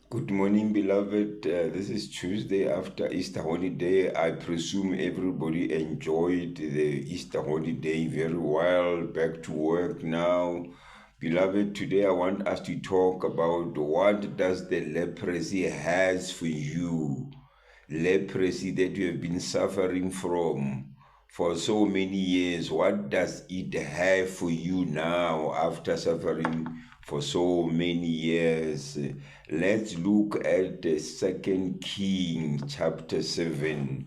Good morning, beloved. This is Tuesday after Easter holiday. I presume everybody enjoyed the Easter holiday very well. Back to work now. Beloved, today I want us to talk about what does the leprosy has for you. Leprosy that you have been suffering from for so many years. What does it have for you now after suffering for so many years? Let's look at the Second King chapter 7.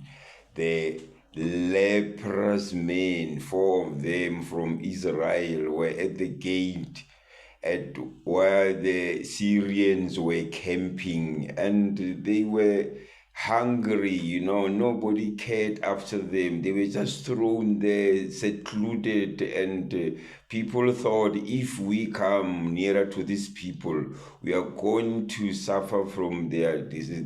The leprous men, four of them from Israel, were at the gate at where the Syrians were camping, and they were hungry. Nobody cared after them. They were just thrown there, secluded, and people thought, if we come nearer to these people, we are going to suffer from their disease.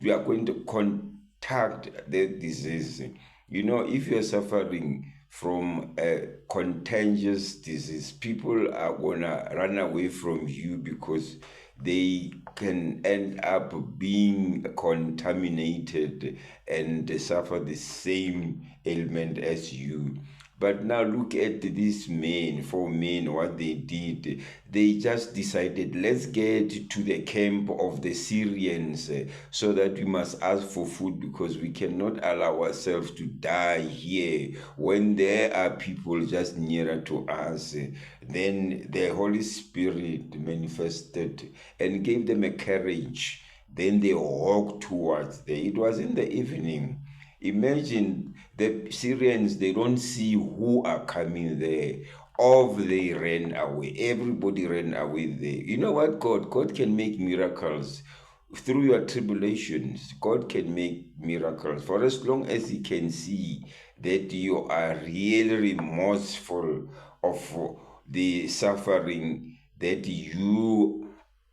We are going to contact their disease. If you're suffering from a contagious disease, people are gonna run away from you because they can end up being contaminated and suffer the same ailment as you. But now look at these men, four men, what they did. They just decided, let's get to the camp of the Syrians so that we must ask for food, because we cannot allow ourselves to die here when there are people just nearer to us. Then the Holy Spirit manifested and gave them a courage. Then they walked towards there. It was in the evening. Imagine the Syrians, they don't see who are coming there. Of they ran away. Everybody ran away there. You know what, God can make miracles through your tribulations. God can make miracles for as long as He can see that you are really remorseful of the suffering that you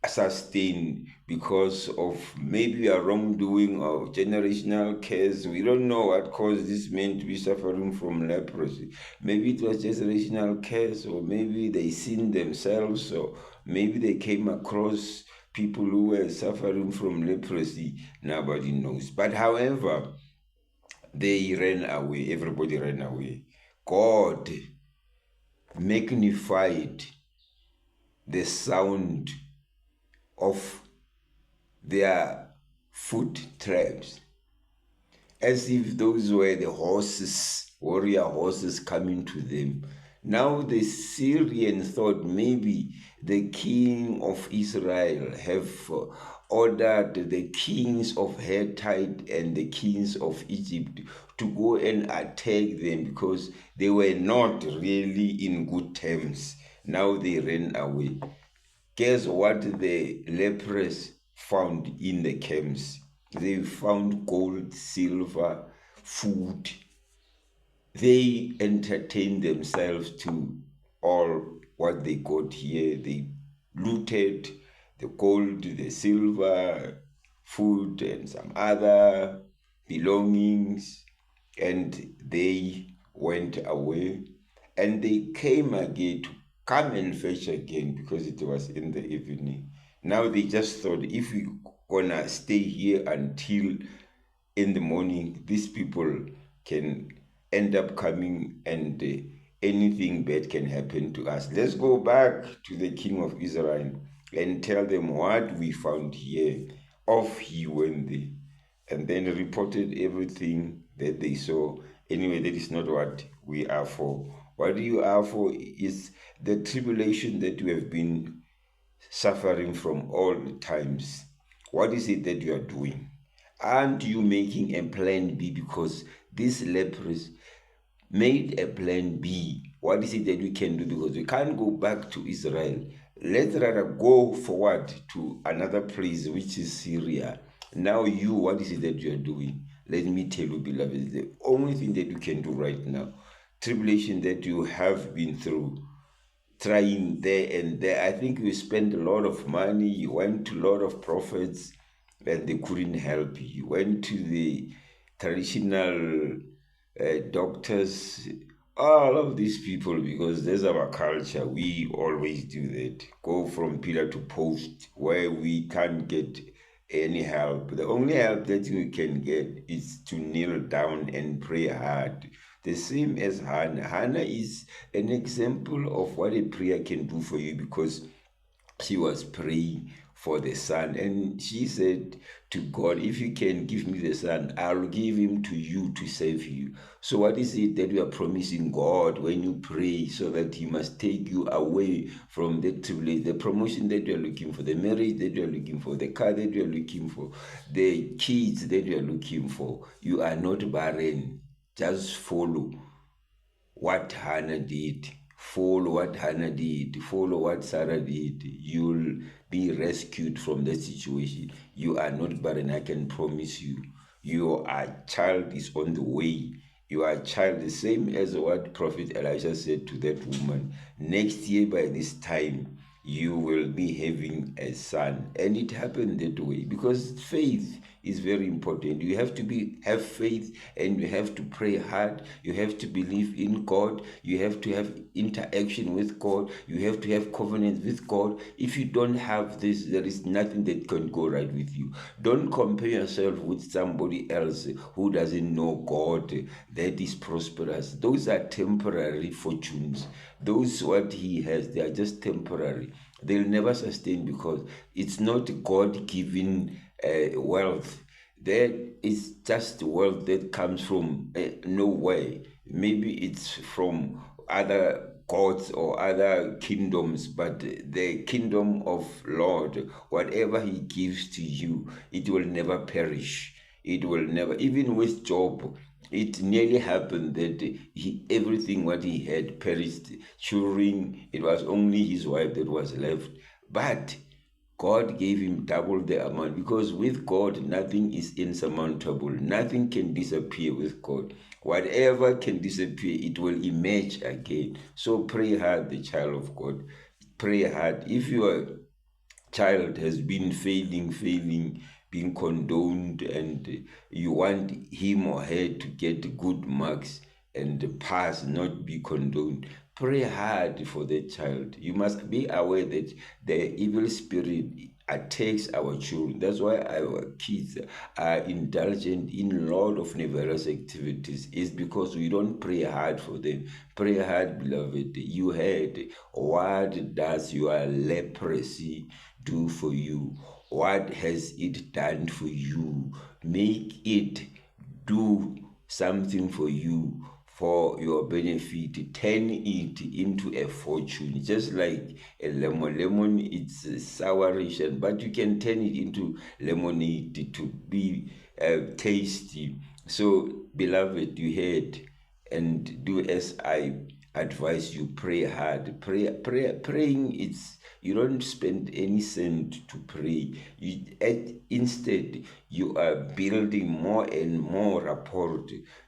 sustain because of maybe a wrongdoing or generational curse. We don't know what caused this man to be suffering from leprosy. Maybe it was generational curse, or maybe they sinned themselves, or maybe they came across people who were suffering from leprosy. Nobody knows. But however, they ran away. Everybody ran away. God magnified the sound of their foot traps, as if those were the horses, warrior horses coming to them. Now the Syrians thought maybe the king of Israel have ordered the kings of Hittite and the kings of Egypt to go and attack them, because they were not really in good terms. Now they ran away. Guess what the lepers found in the camps? They found gold, silver, food. They entertained themselves to all what they got here. They looted the gold, the silver, food, and some other belongings, and they went away. And they came again to come and fetch again, because it was in the evening. Now they just thought, if we gonna stay here until in the morning, these people can end up coming, and anything bad can happen to us. Let's go back to the king of Israel and tell them what we found here. Off he went there, and then reported everything that they saw. Anyway, that is not what we are for. What you are for is the tribulation that you have been suffering from all times. What is it that you are doing? Aren't you making a plan B? Because these lepers made a plan B. What is it that we can do? Because we can't go back to Israel. Let's rather go forward to another place, which is Syria. Now what is it that you are doing? Let me tell you, beloved, the only thing that you can do right now, tribulation that you have been through, trying there and there. I think you spent a lot of money. You went to a lot of prophets and they couldn't help you. You went to the traditional doctors All of these people, because there's our culture, we always do that. Go from pillar to post where we can't get any help. The only help that we can get is to kneel down and pray hard. The same as Hannah. Hannah is an example of what a prayer can do for you, because she was praying for the son, and she said to God, if you can give me the son, I'll give him to you to save you. So what is it that you are promising God when you pray, so that he must take you away from the tribulation, the promotion that you are looking for, the marriage that you are looking for, the car that you are looking for, the kids that you are looking for? You are not barren. Just follow what Hannah did. Follow what Hannah did. Follow what Sarah did. You'll be rescued from the situation. You are not barren, I can promise you. Your child is on the way. Your child, the same as what Prophet Elijah said to that woman. Next year by this time, you will be having a son. And it happened that way, because faith is very important. You have to have faith, and you have to pray hard. You have to believe in God. You have to have interaction with God. You have to have covenant with God. If you don't have this, there is nothing that can go right with you. Don't compare yourself with somebody else who doesn't know God, that is prosperous. Those are temporary fortunes. Those what he has, they are just temporary. They'll never sustain, because it's not God-given wealth. That is just wealth that comes from nowhere. Maybe it's from other gods or other kingdoms, but the kingdom of Lord, whatever he gives to you, it will never perish. It will never. Even with Job, it nearly happened that everything what he had perished. Children, it was only his wife that was left. But God gave him double the amount, because with God, nothing is insurmountable. Nothing can disappear with God. Whatever can disappear, it will emerge again. So pray hard, the child of God. Pray hard. If your child has been failing, being condoned, and you want him or her to get good marks and pass, not be condoned, pray hard for the child. You must be aware that the evil spirit attacks our children. That's why our kids are indulgent in a lot of nefarious activities. Is because we don't pray hard for them. Pray hard, beloved. You heard, what does your leprosy do for you? What has it done for you? Make it do something for you, for your benefit. Turn it into a fortune, just like a lemon. Lemon, it's sourish, but you can turn it into lemonade to be tasty. So, beloved, you heard, and do as I advise you. Pray hard. Praying, it's, you don't spend any cent to pray. Instead, you are building more and more rapport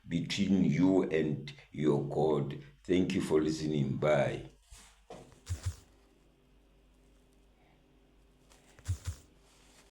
between you and your God. Thank you for listening. Bye.